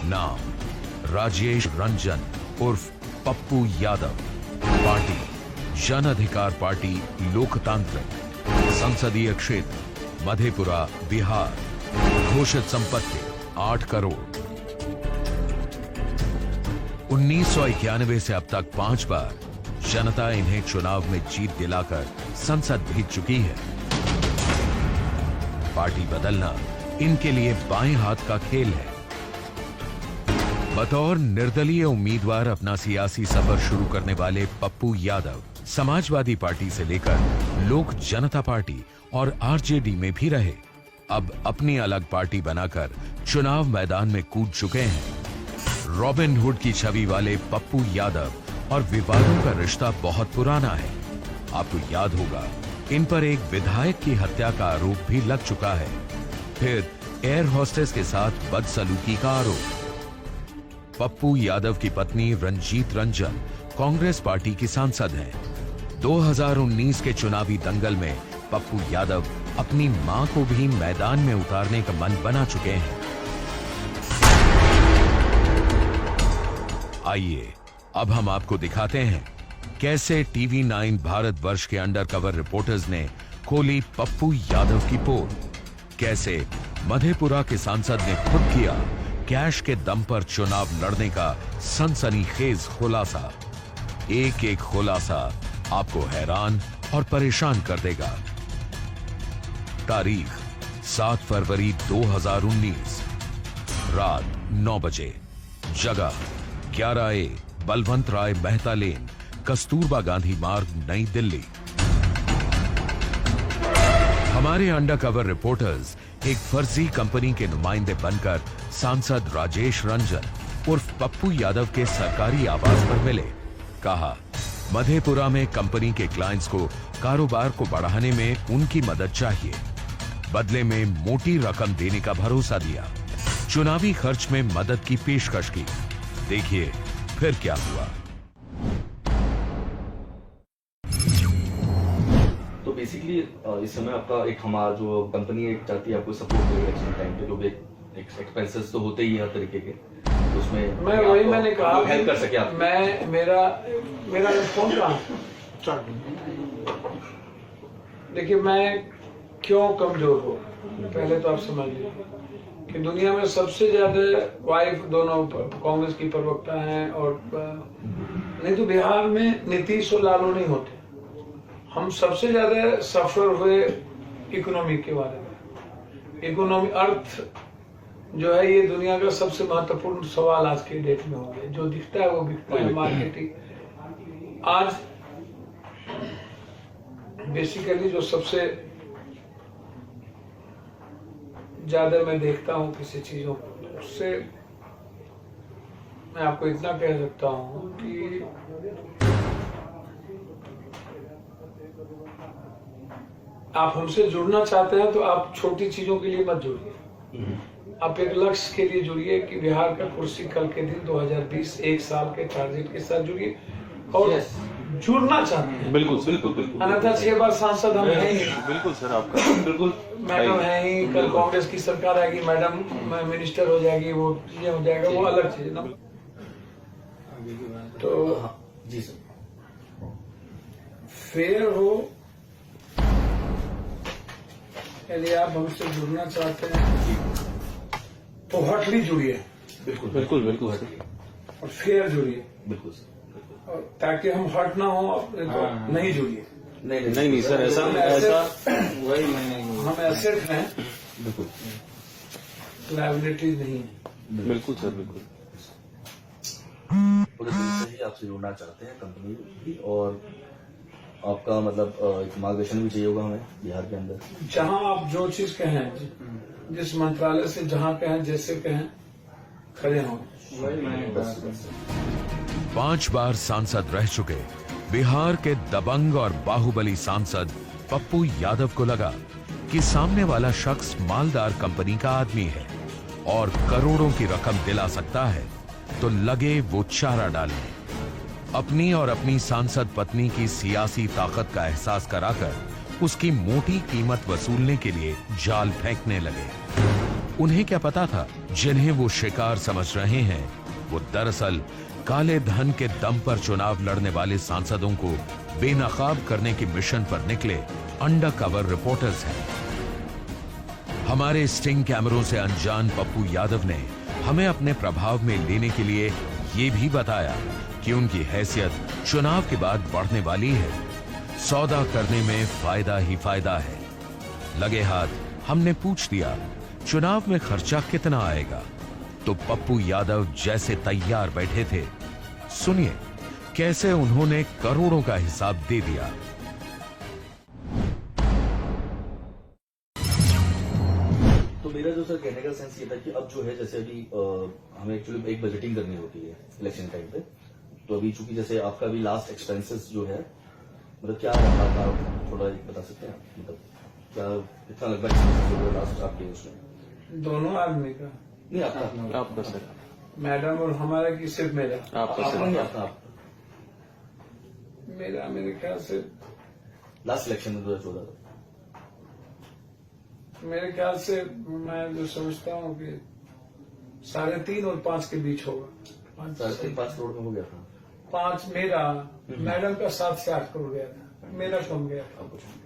नाम राजेश रंजन उर्फ पप्पू यादव। पार्टी जन अधिकार पार्टी लोकतांत्रिक। संसदीय क्षेत्र मधेपुरा बिहार। घोषित संपत्ति 8 करोड़। 1991 से अब तक 5 बार जनता इन्हें चुनाव में जीत दिलाकर संसद भेज चुकी है। पार्टी बदलना इनके लिए बाएं हाथ का खेल है। बतौर निर्दलीय उम्मीदवार अपना सियासी सफर शुरू करने वाले पप्पू यादव समाजवादी पार्टी से लेकर लोक जनता पार्टी और आरजेडी में भी रहे। अब अपनी अलग पार्टी बनाकर चुनाव मैदान में कूद चुके हैं। रॉबिन हुड की छवि वाले पप्पू यादव और विवादों का रिश्ता बहुत पुराना है। आपको याद होगा इन पर एक विधायक की हत्या का आरोप भी लग चुका है। फिर एयर होस्टेस के साथ बदसलूकी का आरोप। पप्पू यादव की पत्नी रंजीत रंजन कांग्रेस पार्टी की सांसद हैं। 2019 के चुनावी दंगल में पप्पू यादव अपनी मां को भी मैदान में उतारने का मन बना चुके हैं। आइए अब हम आपको दिखाते हैं कैसे टीवी 9 भारतवर्ष के अंडरकवर रिपोर्टर्स ने खोली पप्पू यादव की पोल। कैसे मधेपुरा के सांसद ने खुद किया कैश के दम पर चुनाव लड़ने का सनसनीखेज खुलासा। एक एक खुलासा आपको हैरान और परेशान कर देगा। तारीख 7 फरवरी 2019, रात 9 बजे। जगह 11A बलवंत राय मेहता लेन, कस्तूरबा गांधी मार्ग, नई दिल्ली। हमारे अंडरकवर रिपोर्टर्स एक फर्जी कंपनी के नुमाइंदे बनकर सांसद राजेश रंजन उर्फ पप्पू यादव के सरकारी आवास पर मिले। कहा मधेपुरा में कंपनी के क्लाइंट्स को कारोबार को बढ़ाने में उनकी मदद चाहिए। बदले में मोटी रकम देने का भरोसा दिया। चुनावी खर्च में मदद की पेशकश की। देखिए फिर क्या हुआ। तो बेसिकली इस समय आपका एक हमारा जो कंपनी एक चाहती है आपको सपोर्ट करें इलेक्शन टाइम पे, जो भी एक्सपेंसेस तो होते ही हर तरीके के, तो उसमें मैं वही मैंने कहा हेल्प कर सके आप। मैं मेरा फोन कहाँ। देखिए मैं क्यों कमजोर हूँ, पहले तो आप समझ लीजिए कि दुनिया में सबसे ज्यादा वाइफ दोनों कांग्रेस की प्रवक्ता हैं, और नहीं तो बिहार में नीतीश और लालू नहीं होते। हम सबसे ज्यादा सफर हुए इकोनॉमी के बारे में। इकोनॉमी अर्थ जो है ये दुनिया का सबसे महत्वपूर्ण सवाल आज के डेट में हो गया। जो दिखता है वो बिकता है। मार्केटिंग आज बेसिकली जो सबसे ज्यादा मैं देखता हूँ किसी चीजों को, उससे मैं आपको इतना कह सकता हूँ कि आप हमसे जुड़ना चाहते हैं तो आप छोटी चीजों के लिए मत जुड़िए। आप एक लक्ष्य के लिए जुड़िए कि बिहार का कुर्सी कल के दिन 2020 एक साल के टारगेट के साथ जुड़िए और जुड़ना चाहते हैं। बिल्कुल बिल्कुल बिल्कुल। अन्यथा 6 बार सांसद हम हैं ही। बिल्कुल सर, आपका बिल्कुल। मैडम है ही, कल कांग्रेस की सरकार आएगी, मैडम मिनिस्टर हो जाएगी, वो चीजें हो जाएगा, वो अलग चीज ना। तो जी सर, फेयर हो। यदि आप हमसे जुड़ना चाहते हैं तो हटली जुड़िए। बिल्कुल बिल्कुल बिल्कुल और फेयर जुड़िए। बिल्कुल सर, और ताकि हम हट ना हो तो नहीं जुड़िए। नहीं सर, ऐसा वही हम एसेट हैं, बिल्कुल लायबिलिटी नहीं है। बिल्कुल सर, बिल्कुल। पूरे दिल से ही आपसे जुड़ना चाहते हैं कंपनी भी, और आपका मतलब एक मार्गदर्शन भी चाहिए होगा हमें बिहार के अंदर। जहां आप जो चीज कहें, जिस मंत्रालय से जहां कहें, जैसे कहें, खड़े हों। 5 बार सांसद रह चुके बिहार के दबंग और बाहुबली सांसद पप्पू यादव को लगा कि सामने वाला शख्स मालदार कंपनी का आदमी है और करोड़ों की रकम दिला सकता है, तो लगे वो चारा डालने। अपनी और अपनी सांसद पत्नी की सियासी ताकत का एहसास कराकर उसकी मोटी कीमत वसूलने के लिए जाल फेंकने लगे। उन्हें क्या पता था जिन्हें वो शिकार समझ रहे हैं वो दरअसल काले धन के दम पर चुनाव लड़ने वाले सांसदों को बेनकाब करने के मिशन पर निकले अंडर कवर रिपोर्टर्स हैं। हमारे स्टिंग कैमरों से अनजान पप्पू यादव ने हमें अपने प्रभाव में लेने के लिए ये भी बताया कि उनकी हैसियत चुनाव के बाद बढ़ने वाली है। सौदा करने में फायदा ही फायदा है। लगे हाथ हमने पूछ दिया चुनाव में खर्चा कितना आएगा, तो पप्पू यादव जैसे तैयार बैठे थे। सुनिए कैसे उन्होंने करोड़ों का हिसाब दे दिया। तो मेरा जो सर कहने का सेंस ये था कि अब जो है जैसे अभी हमें एक्चुअली एक बजटिंग करनी होती है इलेक्शन टाइम पे। तो अभी चूंकि जैसे आपका भी लास्ट एक्सपेंसेस जो है मतलब क्या रहा था, थोड़ा बता सकते हैं मतलब क्या कितना लगभग एक्सपेंसेस जो लास्ट आपके उसमें? दोनों आदमी का नहीं आपका आपका सर, मैडम और हमारा की सिर्फ मेरा? आपका सर, नहीं आपका मेरा मेरे ख्याल से लास्ट इलेक्शन में 2014 मेरे ख्याल से मैं जो समझता हूँ कि 3.5 और 5 के बीच होगा। 5 करोड़ में हो गया था। 5 मेरा, मैडम का 7 से 8 करोड़ गया था, मेरा कम गया था। अब कुछ नहीं पता।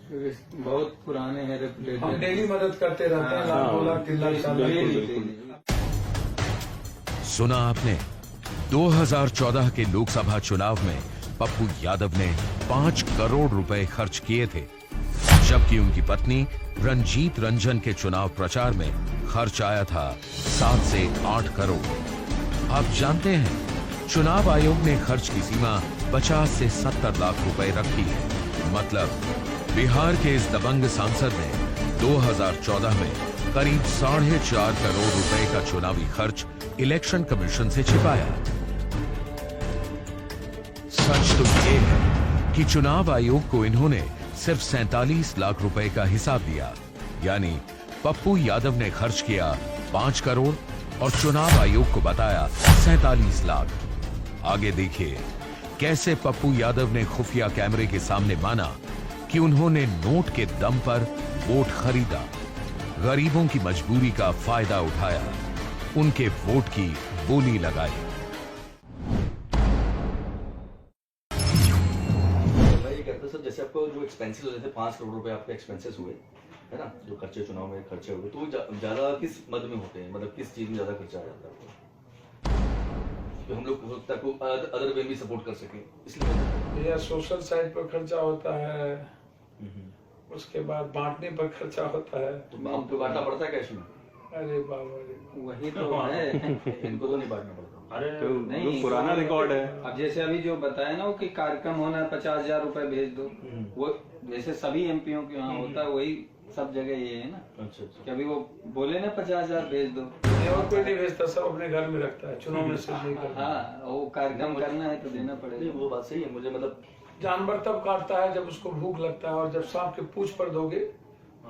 क्योंकि बहुत पुराने हैं रेपुटेड। हम डेली मदद करते रहते हैं, लाख 2 लाख 3 लाख 4 लाख। सुना आपने 2014 के लोकसभा चुनाव में पप्पू यादव ने 5 करोड़ रुपए खर्च किए थे, जबकि उनकी पत्नी रंजीत रंजन के चुनाव प्रचार में खर्च आया था 7 से 8 करोड़। आप जानते हैं चुनाव आयोग ने खर्च की सीमा 50 से 70 लाख रुपए रखी है। मतलब बिहार के इस दबंग सांसद ने 2014 में करीब 4.5 करोड़ रुपए का चुनावी खर्च इलेक्शन कमीशन से छिपाया। सच तो ये है कि चुनाव आयोग को इन्होंने सिर्फ 47 लाख रुपए का हिसाब दिया, यानी पप्पू यादव ने खर्च किया 5 करोड़ और चुनाव आयोग को बताया 47 लाख। आगे देखिए कैसे पप्पू यादव ने खुफिया कैमरे के सामने माना कि उन्होंने नोट के दम पर वोट खरीदा, गरीबों की मजबूरी का फायदा उठाया, उनके वोट की बोली लगाई। मैं ये कहता सर जैसे आपको जो एक्सपेंसेस होते थे 5 करोड़ रुपए आपके एक्सपेंसेस हुए है ना, जो खर्चे चुनाव में खर्चे हुए, तो ज्यादा किस मद में होते हैं, मतलब किस चीज में ज्यादा खर्चा आ जाता है आपको, तो हम लोग उपभोक्ता को अदर वे भी सपोर्ट कर सके, इसलिए या सोशल साइड पर खर्चा होता है, उसके बाद बांटने पर खर्चा होता है। तो आपको बांटना पड़ता है कैश में? अरे बाबा रे, वही तो है। इनको तो नहीं बांटना पड़ता। अरे तो नहीं, पुराना रिकॉर्ड है। अब जैसे अभी जो बताया ना वो कि कार्यक्रम होना है 50,000 रुपए भेज दो, वो जैसे सभी एमपीओ के यहाँ होता है, वही सब जगह ये है ना। अच्छा अच्छा। कि अभी वो बोले ना 50,000 भेज दो, ये और कोई नहीं भेजता, सब अपने घर में रखता है, चुनाव में से नहीं करता। हाँ वो कार्यक्रम करना है तो देना नहीं पड़ेगा। वो बात सही है, मुझे मतलब जानवर तब काटता है जब उसको भूख लगता है, और जब सांप के पूंछ पर दोगे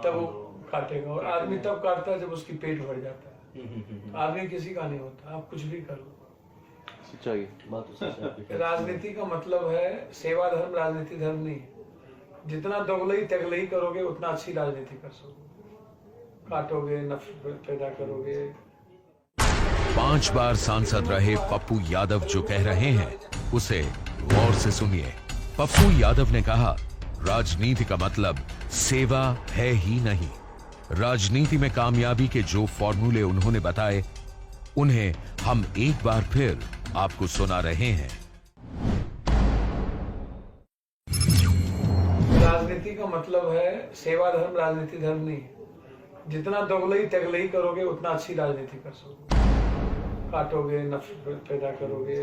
तब वो काटेगा, और आदमी तब काटता है जब उसकी पेट भर जाता है। आदमी किसी का नहीं होता, आप कुछ भी करो। सच्चाई। बात तो सच है आपकी। राजनीति का मतलब है सेवा धर्म, राजनीति धर्म नहीं। जितना दोगलई तगलई करोगे उतना अच्छी राजनीति कर सकोगे। काटोगे, नफरत पैदा करोगे। 5 बार सांसद रहे पप्पू यादव जो कह रहे हैं उसे गौर से सुनिए। पप्पू यादव ने कहा राजनीति का मतलब सेवा है ही नहीं। राजनीति में कामयाबी के जो फॉर्मूले उन्होंने बताए उन्हें हम एक बार फिर आपको सुना रहे हैं। राजनीति का मतलब है सेवा धर्म, राजनीति धर्म नहीं। जितना दोगलई तगलई करोगे उतना अच्छी राजनीति कर सकोगे। काटोगे, नफरत पैदा करोगे।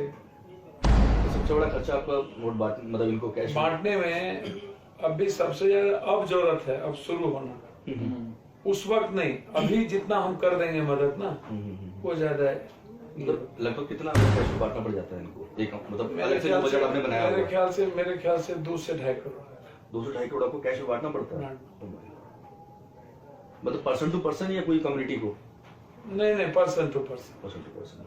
तो सबसे बड़ा खर्चा आपका वोट बांट मतलब इनको कैश बांटने में अभी सबसे ज्यादा अब जरूरत है, अब शुरू होना, उस वक्त नहीं। अभी जितना हम कर देंगे मदद ना, वो ज्यादा है। मतलब लगभग कितना कैश बांटना पड़ जाता है इनको, एक मतलब अलग से जो बजट आपने बनाया मेरे हुआ ख्याल से 2 से 2.5 करोड़ 200-2.5 करोड़ आपको कैश में बांटना पड़ता है, मतलब पर्सन टू पर्सन या कोई कम्युनिटी को? नहीं, person to person. Person to person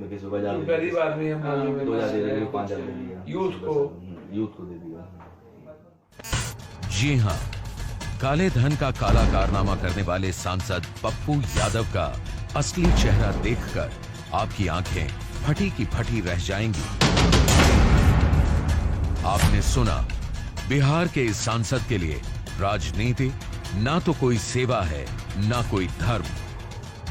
में किसी को गरीब आदमी हम 2,000 दे दिया, 5,000 दे दिया, यूथ को यूथ को दे दिया। जी हां, काले धन का काला कारनामा करने वाले सांसद पप्पू यादव का असली चेहरा देखकर आपकी आंखें फटी की फटी रह जाएंगी। आपने सुना, बिहार के इस सांसद के लिए राजनीति ना तो कोई सेवा है, ना कोई धर्म।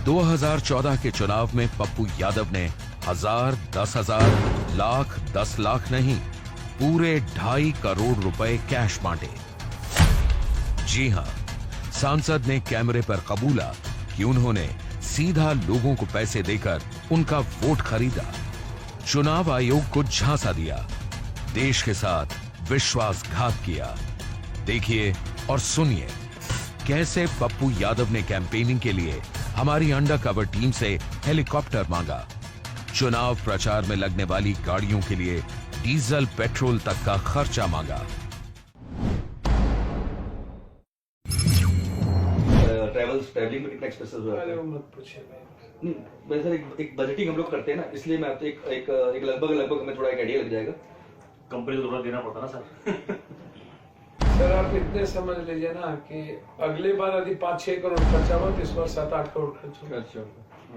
2014 के चुनाव में पप्पू यादव ने 1000, 10,000, लाख, 10 लाख नहीं, पूरे 2.5 करोड़ रुपए कैश बांटे। जी हां, सांसद ने कैमरे पर कबूला कि उन्होंने सीधा लोगों को पैसे देकर उनका वोट खरीदा, चुनाव आयोग को झांसा दिया, देश के साथ विश्वासघात किया। देखिए और सुनिए कैसे पप्पू यादव ने कैंपेनिंग के लिए हमारी अंडर कवर टीम से हेलीकॉप्टर मांगा, चुनाव प्रचार में लगने वाली गाड़ियों के लिए डीजल पेट्रोल तक का खर्चा मांगा। ट्रैवलिंग में कितना एक्सपेंसिव हुआ? अरे वो मत पूछिए भाई। नहीं, वैसे एक बजटिंग हम लोग करते हैं ना, इसलिए मैं आपको एक लगभग हमें थोड़ा एक आइडिया लग जाएगा। कंपनी को थोड़ा देना पड़ता ना सर। सर आप इतने समझ लीजिए ना कि अगले बार यदि 5-6 करोड़ खर्चा हुआ तो इस बार 7-8 करोड़ खर्च होगा। अच्छा,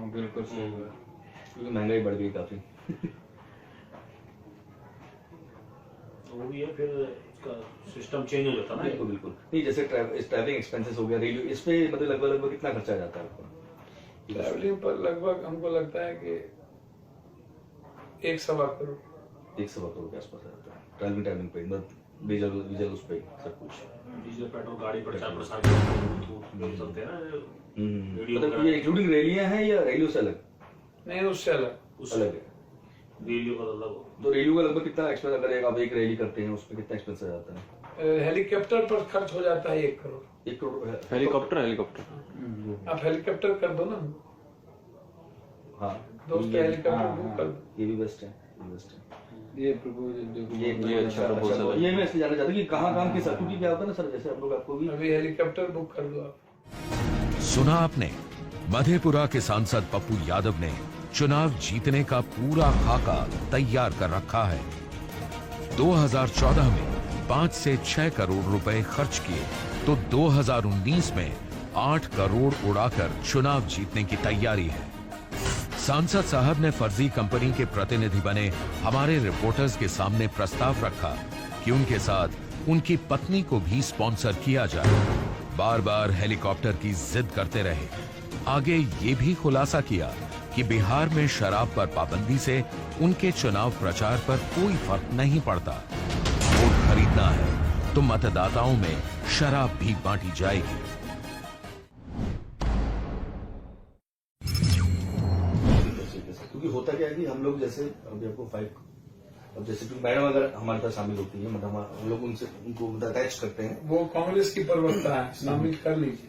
बिल्कुल सही बात। क्योंकि महंगाई बढ़ गई काफी। वो भी है, फिर उसका सिस्टम चेंज हो जाता ना। बिल्कुल बिल्कुल नहीं, जैसे ट्रैवलिंग एक्सपेंसेस हो गया, रेलवे, इस पे मतलब लगभग कितना खर्चा आ जाता है आपको? ट्रैवलिंग पर लगभग हमको लगता है कि 1-1.25 करोड़। 1.25 करोड़ के आसपास आ जाता है ट्रैवलिंग पे, मतलब डीजल उस पे सब कुछ। डीजल पेट्रोल गाड़ी पर 4 चलते हैं ना। मतलब ये इंक्लूडिंग रैलियां हैं या रैलियों से अलग? नहीं, उससे अलग अलग है। रेलियो का अलग हो। तो रेलियो का लगभग कितना एक्सपेंस, अगर आप एक रैली करते हैं उसमें कितना एक्सपेंस आ जाता है? हेलीकॉप्टर पर खर्च हो जाता है 1 करोड़। 1 करोड़ है। हेलीकॉप्टर आप हेलीकॉप्टर कर दो ना। हाँ, दोस्त हेलीकॉप्टर बुक कर दो। ये भी बेस्ट है, बेस्ट है। ये प्रपोजल ये अच्छा प्रपोजल। ये मैं इसलिए जानना चाहता हूँ कि कहाँ के सर, क्योंकि क्या होता है ना सर, जैसे हम लोग आपको भी अभी हेलीकॉप्टर बुक कर दो आप। सुना आपने, मधेपुरा के सांसद पप्पू यादव ने चुनाव जीतने का पूरा खाका तैयार कर रखा है। 2014 में 5 से 6 करोड़ रुपए खर्च किए तो 2019 में 8 करोड़ उड़ाकर चुनाव जीतने की तैयारी है। सांसद साहब ने फर्जी कंपनी के प्रतिनिधि बने हमारे रिपोर्टर्स के सामने प्रस्ताव रखा कि उनके साथ उनकी पत्नी को भी स्पॉन्सर किया जाए। बार बार हेलीकॉप्टर की जिद करते रहे। आगे ये भी खुलासा किया कि बिहार में शराब पर पाबंदी से उनके चुनाव प्रचार पर कोई फर्क नहीं पड़ता। वोट खरीदना है तो मतदाताओं में शराब भी बांटी जाएगी। क्योंकि होता क्या है कि हम लोग जैसे अभी आपको अब जैसे कि मैडम अगर हमारे साथ शामिल होती है, मतलब हम लोग उनको अटैच करते हैं। वो कांग्रेस की प्रवक्ता है, शामिल कर लीजिए।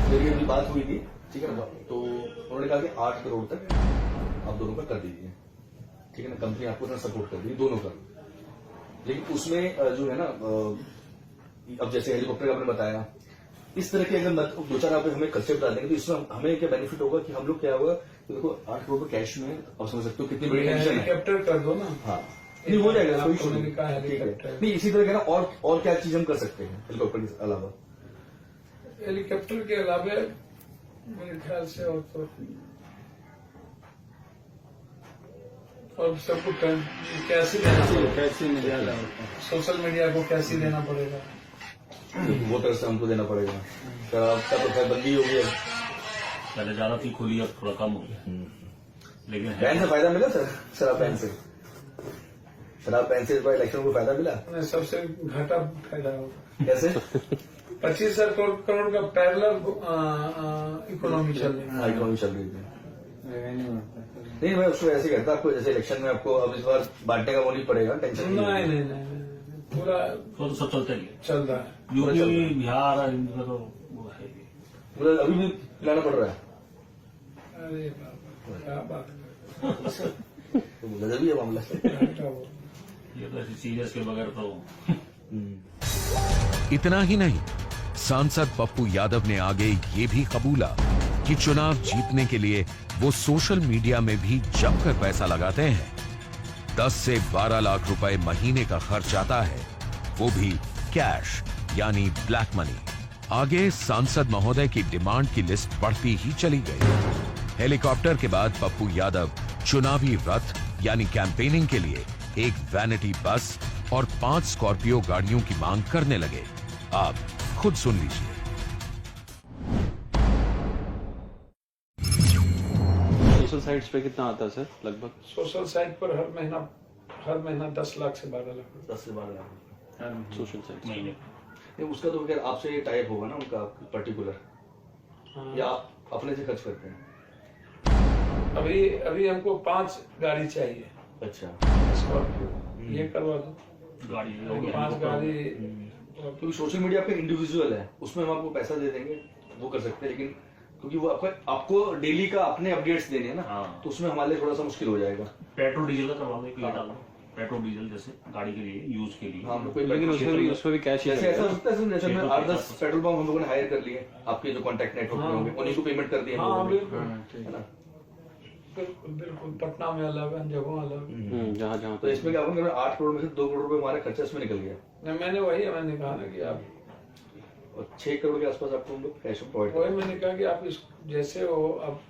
मेरी अभी बात हुई थी, ठीक है ना, तो उन्होंने कहा कि 8 करोड़ तक आप दोनों का कर दीजिए, ठीक है ना। कंपनी आपको इतना सपोर्ट कर दी दोनों का, लेकिन उसमें जो है ना, अब जैसे हेलीकॉप्टर का आपने बताया, इस तरह के अगर 2-4 आप हमें खर्चे बता देंगे तो इसमें हमें क्या बेनिफिट होगा कि हम लोग क्या होगा, तो देखो 8 करोड़ कैश में आप समझ सकते हो कितनी बड़ी टेंशन है। हेलीकॉप्टर कर दो ना। हाँ, नहीं हो जाएगा, कोई इशू नहीं। हेलीकॉप्टर नहीं, इसी तरह का ना और क्या चीज हम कर सकते हैं हेलीकॉप्टर के अलावा? हेलीकॉप्टर के अलावा मेरे ख्याल से और सबको कैसे देना पड़ेगा, कैसे नहीं ज्यादा होता। सोशल मीडिया को कैसे देना पड़ेगा, वोटर से हमको देना पड़ेगा। शराब का तो बंदी हो गई, पहले ज्यादा थी, खुली, अब थोड़ा कम हो गया। लेकिन बैन से फायदा मिला सर? शराब बैन से इस बार इलेक्शन को फायदा मिला? सबसे घाटा फायदा होगा। कैसे? 25 करोड़ का पैरेलल इकोनॉमी चल रही है। इकोनॉमी चल रही थी। रेवेन्यू होता है। नहीं, मैं उसको ऐसे कहता, आपको जैसे इलेक्शन में आपको अब इस बार बांटने का वो नहीं पड़ेगा, टेंशन नहीं, पूरा तो सब चलता ही है। चल रहा है। यूपी, बिहार, इनका तो वो है ही। पूरा अभी भी लाना पड़ रहा है। अरे बाबा, क्या बात कर तो गजब ही है मामला। ये तो ऐसे सीरियस के बगैर तो इतना ही नहीं, सांसद पप्पू यादव ने आगे ये भी कबूला कि चुनाव जीतने के लिए वो सोशल मीडिया में भी जमकर पैसा लगाते हैं। 10 से 12 लाख रुपए महीने का खर्च आता है। वो भी कैश यानी ब्लैक मनी। आगे सांसद महोदय की डिमांड की लिस्ट बढ़ती ही चली गई। हेलीकॉप्टर के बाद पप्पू यादव चुनावी रथ यानी कैंपेनिंग के लिए एक वैनिटी बस और 5 स्कॉर्पियो गाड़ियों की मांग करने लगे। आप खुद सुन लीजिए। सोशल साइट्स पे कितना आता है सर लगभग? सोशल साइट पर हर महीना 10 लाख से 12 लाख। 10 से 12 लाख सोशल साइट्स महीने नहीं, उसका तो खैर आपसे टाइप होगा ना उनका पर्टिकुलर, हाँ। या आप अपने से खर्च करते हैं? अभी हमको 5 गाड़ी चाहिए अच्छा, स्कॉर्पियो, ये करवा दो। गाड़ी 5 गाड़ी क्योंकि सोशल मीडिया पे इंडिविजुअल है, उसमें हम आपको पैसा दे देंगे, वो कर सकते हैं, लेकिन क्योंकि वो आपको डेली का अपने अपडेट्स देने हैं ना, हाँ। तो उसमें हमारे लिए थोड़ा सा मुश्किल हो जाएगा। पेट्रोल डीजल का करवा दो, डाल दो पेट्रोल डीजल जैसे गाड़ी के लिए यूज के लिए। हाँ, हम लोग कोई लेकिन उसमें भी कैश ही जैसे ऐसा लगेगा। होता है जैसे हमने 8-10 पेट्रोल पंप हम लोगों ने हायर कर लिए, आपके जो कॉन्टैक्ट नेटवर्क में होंगे उन्हीं को पेमेंट कर दिए हम हाँ लोगों ने, बिल्कुल है ना? बिल्कुल पटना में अलग, अन्य जगहों अलग। जहाँ तो इसमें क्या होगा, 8 करोड़ में से 2 करोड़ रुपए हमारा खर्चा इसमें निकल गया, नहीं, मैंने कहा ना कि आप, और 6 करोड़ के आसपास आपको हम लोग कैश प्रोवाइड वही मैंने कहा कि आप इस जैसे हो, अब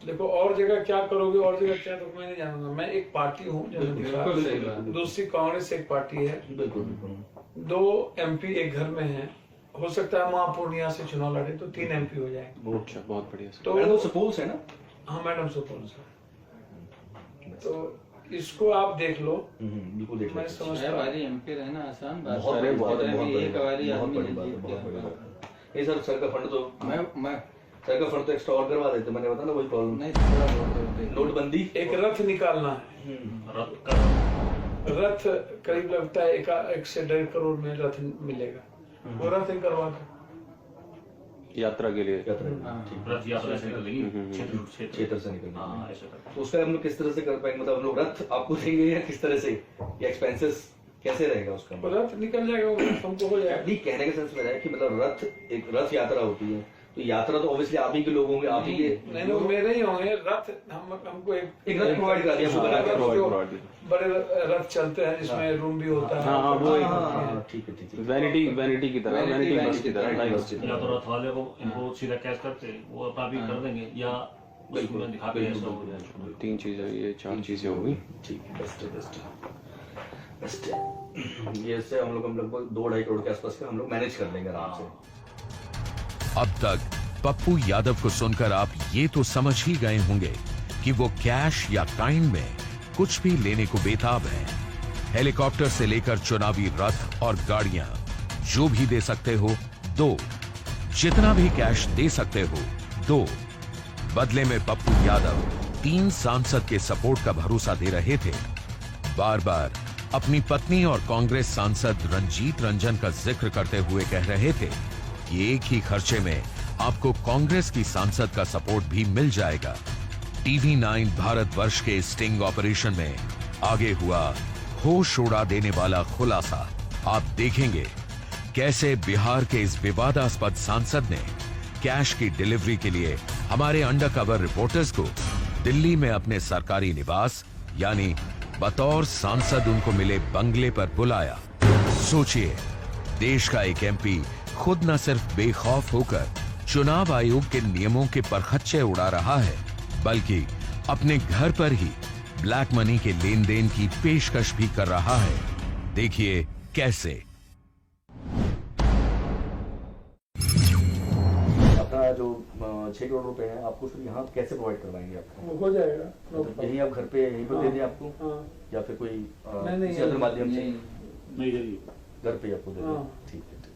देखो और जगह क्या करोगे, और जगह क्या, तो मैं नहीं जानूंगा। मैं एक पार्टी हूँ, बिल्कुल सही बात। दूसरी कांग्रेस एक पार्टी है, बिल्कुल बिल्कुल 2 MP एक घर में है, हो सकता है वहाँ पूर्णिया से चुनाव लड़े तो 3 MP हो जाएंगे। अच्छा, बहुत बढ़िया सर। तो सपोज है ना। हाँ मैडम सपोज है, तो इसको आप देख लो। बिल्कुल देख मैं लेते हैं। समझता हूँ बारी MP रहना आसान बात बहुत बड़ी बात है, बहुत बड़ी एक बारी बात, बहुत आदमी बड़ी ने बात है, जीत बहुत बड़ी गया। बात है। ये सर का फंड तो मैं सर का फंड तो एक्स्ट्रा और करवा देते, मैंने बताया ना वही प्रॉब्लम। नहीं थोड़ा बहुत नोटबंदी एक रथ निकालना है, रथ का रथ करीब लगता है 1 से 1.5 करोड़ में रथ मिलेगा, वो रथ ही करवा दो। यात्रा के लिए यात्रा, ठीक, रथ यात्रा से निकलेगी क्षेत्र क्षेत्र से निकलना। हाँ ऐसा करते तो उसका हम लोग किस तरह से कर पाएंगे, मतलब हम लोग रथ आपको देंगे या किस तरह से, या एक्सपेंसेस कैसे रहेगा उसका? वो रथ निकल जाएगा, वो रथ हमको हो जाएगा। नहीं, कहने का सेंस मेरा है कि मतलब रथ, एक रथ यात्रा होती है, तो यात्रा तो ऑब्वियसली आप ही के लोग होंगे, आप ही के नहीं वो मेरे ही होंगे रथ, हमको एक रथ प्रोवाइड करा दिया, वो बना के प्रोवाइड दिया। बड़े रथ चलते हैं जिसमें रूम भी होता है। हाँ, वो एक हाँ, ठीक है, ठीक है। वैनिटी की तरह, वैनिटी बस की तरह, डाइवर्स की या तरह। तो रथ वाले को इनको सीधा कैश करते, वो अपना भी कर देंगे, या उसमें दिखाते हैं ऐसा हो जाए। 3 चीजें, ये 4 चीजें हो गई। ठीक है, बेस्ट है। ये इससे हम लोग लगभग 2-2.5 करोड़ के आसपास का हम लोग मैनेज कर लेंगे आराम से। अब तक पप्पू यादव को सुनकर आप ये तो समझ ही गए होंगे कि वो कैश या काइंड में कुछ भी लेने को बेताब है। हेलीकॉप्टर से लेकर चुनावी रथ और गाड़ियां जो भी दे सकते हो दो, जितना भी कैश दे सकते हो दो। बदले में पप्पू यादव 3 सांसद के सपोर्ट का भरोसा दे रहे थे। बार बार अपनी पत्नी और कांग्रेस सांसद रंजीत रंजन का जिक्र करते हुए कह रहे थे कि एक ही खर्चे में आपको कांग्रेस की सांसद का सपोर्ट भी मिल जाएगा। TV9 भारतवर्ष के स्टिंग ऑपरेशन में आगे हुआ होश उड़ा देने वाला खुलासा। आप देखेंगे कैसे बिहार के इस विवादास्पद सांसद ने कैश की डिलीवरी के लिए हमारे अंडरकवर रिपोर्टर्स को दिल्ली में अपने सरकारी निवास यानी बतौर सांसद उनको मिले बंगले पर बुलाया। सोचिए, देश का एक MP खुद न सिर्फ बेखौफ होकर चुनाव आयोग के नियमों के परखच्चे उड़ा रहा है, बल्कि अपने घर पर ही ब्लैक मनी के लेन देन की पेशकश भी कर रहा है। देखिए कैसे। अपना जो 6 करोड़ रुपए है आपको फिर यहाँ कैसे प्रोवाइड करवाएंगे आपको? वो हो जाएगा। मतलब यही आप घर पे यहीं पर दे दें आपको, हाँ। या फिर कोई नहीं, किसी other माध्यम से नहीं जरूरी घर पे ही आपको दे दें? हाँ। ठीक है, ठीक।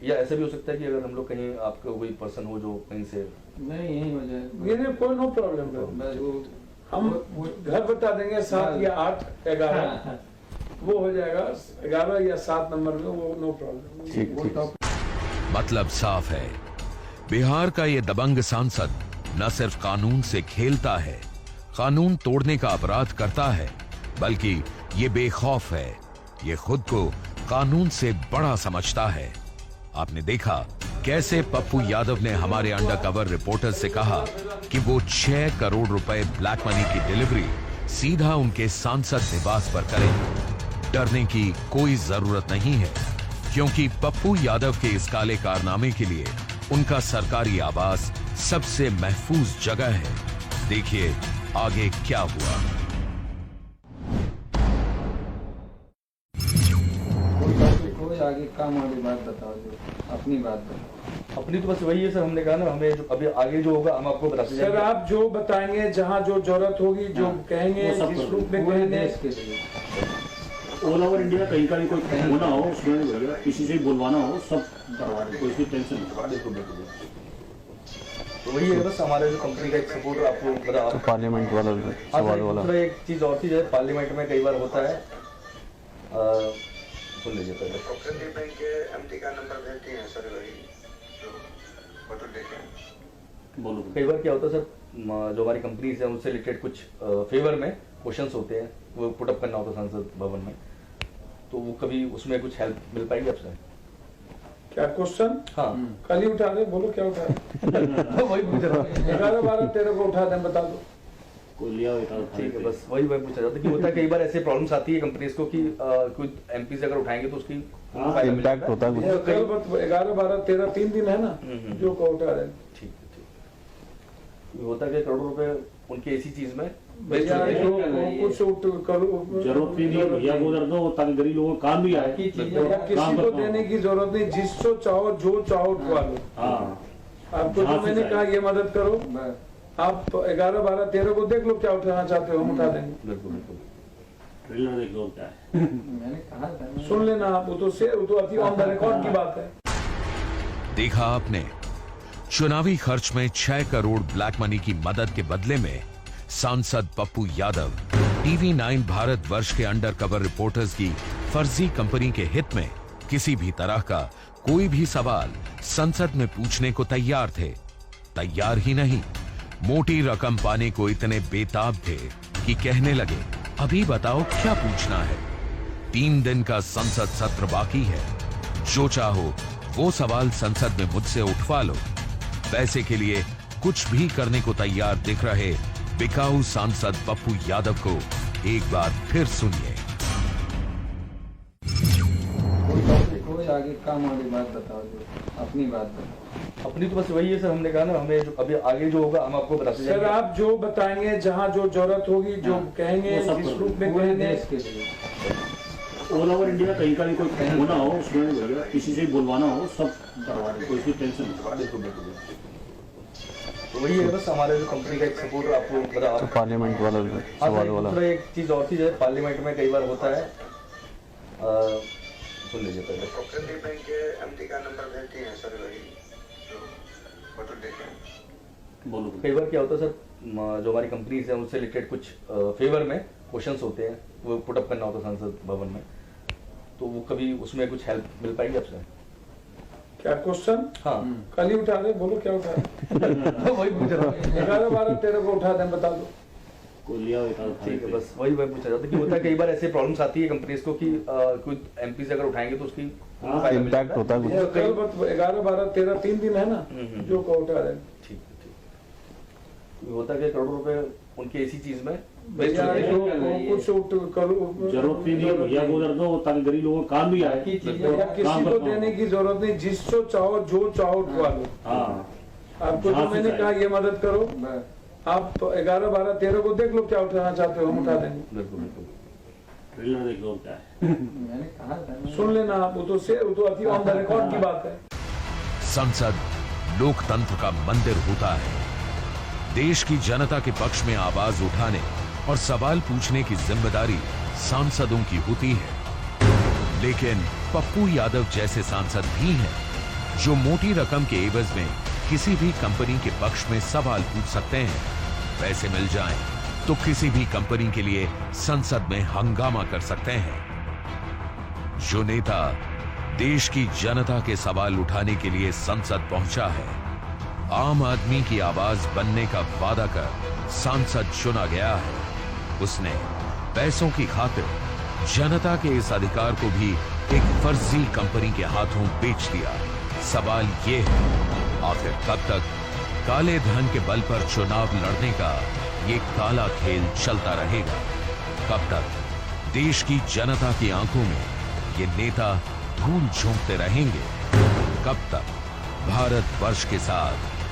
या ऐसा भी हो सकता है कि अगर हम लोग कहीं आपका कोई पर्सन हो जो कहीं से नहीं यही हो जाएगा। ये नहीं, कोई नो प्रॉब्लम। बस वो हम घर बता देंगे 7 या 8, 11 वो हो जाएगा, 11 या 7 नंबर में, वो नो प्रॉब्लम। ठीक। मतलब साफ है, बिहार का ये दबंग सांसद न सिर्फ कानून से खेलता है, कानून तोड़ने का अपराध करता है, बल्कि ये बेखौफ है, ये खुद को कानून से बड़ा समझता है। आपने देखा कैसे पप्पू यादव ने हमारे अंडरकवर रिपोर्टर से कहा कि वो 6 करोड़ रुपए ब्लैक मनी की डिलीवरी सीधा उनके सांसद निवास पर करें। डरने की कोई जरूरत नहीं है, क्योंकि पप्पू यादव के इस काले कारनामे के लिए उनका सरकारी आवास सबसे महफूज जगह है। देखिए आगे क्या हुआ। कोई आगे काम वाली बात बताओ, जो अपनी बात बताओ। अपनी तो बस वही है सर, हमने कहा ना हमें जो अभी आगे जो होगा हम आपको बताते सर जाएंगे। आप जो बताएंगे, जहाँ जो जरूरत होगी, जो कहेंगे, वो सब जिस कर रूप में पूरे कहेंगे, देश के लिए ऑल ओवर इंडिया कहीं का भी कोई होना हो, उसमें नहीं बोलेगा, किसी से बुलवाना हो सब करवा दें, कोई इसकी टेंशन नहीं। बिल्कुल बिल्कुल। तो वही है बस हमारे जो कंपनी का एक सपोर्ट आपको मतलब पार्लियामेंट वाला सवाल वाला दूसरा एक चीज और थी, जैसे पार्लियामेंट में कई बार होता है, सुन लीजिए पहले। कोऑपरेटिव बैंक के एमटी का नंबर भेजती हैं सर, वही जो फोटो देते हैं। बोलो कई बार क्या होता है सर, जो हमारी कंपनीज है उनसे रिलेटेड कुछ फेवर में क्वेश्चंस होते हैं, वो पुटअप करना होता है संसद भवन में, तो वो कभी उसमें कुछ हेल्प मिल पाएगी आपसे? क्या क्वेश्चन? हाँ कल ही उठा दे, बोलो क्या उठा दे। वही पूछ रहा हूँ। 11, 12, 13 को उठा दे, बता दो। कोई लिया हुआ ठीक है, बस वही मैं पूछा जाता कि होता है कई बार ऐसे प्रॉब्लम्स आती है कंपनीज को कि कुछ एमपी से अगर उठाएंगे तो उसकी इम्पैक्ट होता है कुछ। कल 11, 12, 13 3 दिन है ना जो को उठा रहे। ठीक है, ठीक है। होता है कि करोड़ों रुपए उनकी ऐसी चीज में भैया कुछ करो, जरूरत भी नहीं है भैया, वो दर्द हो ताकि गरीब लोगों को काम भी आए। किसी को देने की जरूरत नहीं, जिसको चाहो जो चाहो उठवा लो। हाँ आपको जो मैंने कहा ये मदद करो, आप 11, 12, 13 को देख लो क्या उठाना चाहते हो, हम उठा देंगे। बिल्कुल बिल्कुल। ट्रेलर देख लो क्या है। मैंने कहा था ना। सुन लेना आप, वो तो अति ऑन द रिकॉर्ड की बात है। देखा आपने, चुनावी खर्च में 6 करोड़ ब्लैक मनी की मदद के बदले में सांसद पप्पू यादव TV9 भारत वर्ष के अंडर कवर रिपोर्टर्स की फर्जी कंपनी के हित में किसी भी तरह का कोई भी सवाल संसद में पूछने को तैयार थे। तैयार ही नहीं, मोटी रकम पाने को इतने बेताब थे कि कहने लगे, अभी बताओ क्या पूछना है। 3 दिन का संसद सत्र बाकी है, जो चाहो वो सवाल संसद में मुझसे उठवा लो। पैसे के लिए कुछ भी करने को तैयार दिख रहे बिकाऊ सांसद पप्पू यादव को एक बार फिर सुनिए। कोई आगे काम वाली बात बताओ, जो अपनी बात बताओ। अपनी तो बस वही है सर, हमने कहा ना हमें जो अभी आगे जो होगा हम आपको बताते सर जाएंगे। आप जो बताएंगे, जहाँ जो जरूरत होगी, जो कहेंगे, वो सब जिस कर रूप में पूरे कहेंगे, देश के लिए। ऑल ओवर इंडिया कहीं का भी कोई होना हो, उसमें नहीं बोलेगा, किसी से बुलवाना हो सब करवा दें, कोई इसकी टेंशन नहीं। बिल्कुल बिल्कुल। तो वही है बस हमारे जो कंपनी का एक सपोर्ट आपको मतलब पार्लियामेंट वाला सवाल वाला दूसरा एक चीज और थी, जैसे पार्लियामेंट में कई बार होता है, सुन लीजिए पहले। कोऑपरेटिव बैंक के एमटी का नंबर भेजती हैं सर, वही जो फोटो देते हैं। बोलो कई बार क्या होता है सर, जो हमारी कंपनीज है उनसे रिलेटेड कुछ फेवर में क्वेश्चंस होते हैं, वो पुटअप करना होता है संसद भवन में, तो वो कभी उसमें कुछ हेल्प मिल पाएगी आपसे? क्या क्वेश्चन? हाँ कल ही उठा दे, बोलो क्या उठा दे। वही पूछ रहा हूँ। 11, 12, 13 को उठा दे, बता दो। कोई लिया हुआ ठीक है, बस वही मैं पूछा जाता कि होता है कई बार ऐसे प्रॉब्लम्स आती है कंपनीज को कि कुछ एमपी से अगर उठाएंगे तो उसकी इम्पैक्ट होता है कुछ। कल 11, 12, 13 3 दिन है ना जो को उठा रहे। ठीक है, ठीक है। होता है कि करोड़ों रुपए उनकी ऐसी चीज में भैया कुछ करो, जरूरत भी नहीं है भैया, वो दर्द हो ताकि गरीब लोगों को काम भी आए। किसी को देने की जरूरत नहीं, जिसको चाहो जो चाहो उठवा लो। हाँ आपको जो मैंने कहा ये मदद करो, आप 11, 12, 13 को देख लो क्या उठाना चाहते हो, हम उठा देंगे। बिल्कुल बिल्कुल। ट्रेलर देख लो क्या है। मैंने कहा था ना। सुन लेना आप, वो तो अति ऑन द रिकॉर्ड की बात है। संसद लोकतंत्र का मंदिर होता है। देश की जनता के पक्ष में आवाज उठाने और सवाल पूछने की जिम्मेदारी सांसदों की होती है, लेकिन पप्पू यादव जैसे सांसद भी हैं जो मोटी रकम के एवज में किसी भी कंपनी के पक्ष में सवाल पूछ सकते हैं। पैसे मिल जाएं तो किसी भी कंपनी के लिए संसद में हंगामा कर सकते हैं। जो नेता देश की जनता के सवाल उठाने के लिए संसद पहुंचा है, आम आदमी की आवाज बनने का वादा कर सांसद चुना गया है, उसने पैसों की खातिर जनता के इस अधिकार को भी एक फर्जी कंपनी के हाथों बेच दिया। सवाल ये है, आखिर कब तक काले धन के बल पर चुनाव लड़ने का ये काला खेल चलता रहेगा। कब तक देश की जनता की आंखों में ये नेता धूल झोंकते रहेंगे? कब तक भारत वर्ष के साथ